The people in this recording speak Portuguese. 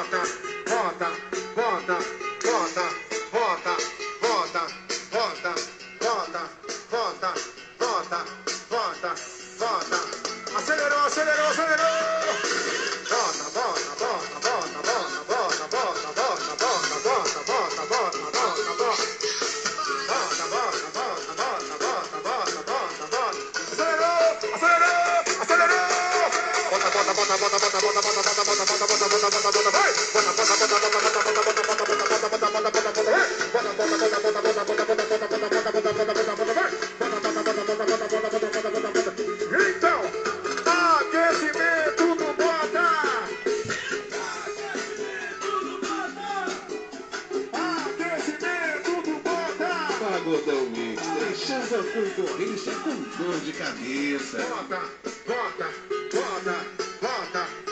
bota, bota, bota, bota, bota, bota, bota, bota, bota, bota, bota, bota. Acelerou, acelerou, acelerou. Bota, bota, bota, bota, bota, bota, bota, bota, bota, bota, bota, bota, bota, bota. Bota, bota, bota, bota, bota, bota, bota, bota. Acelerou, acelerou, acelerou. Bota, bota, bota, bota, bota, bota, bota, bota, bota, bota, bota, bota, bota, bota, vai. Bota, bota, bota, bota, bota, bota, bota, bota, bota, bota, bota, bota, bota, bota, bota, vai. Bota, bota, bota, bota, bota, bota, bota, bota, bota, bota, bota, bota, bota, vai. Então, aquecimento do Bota. Aquecimento do Bota. Pagodão Mix, deixando a concorrência com dor de cabeça. Bota, bota, bota, bota.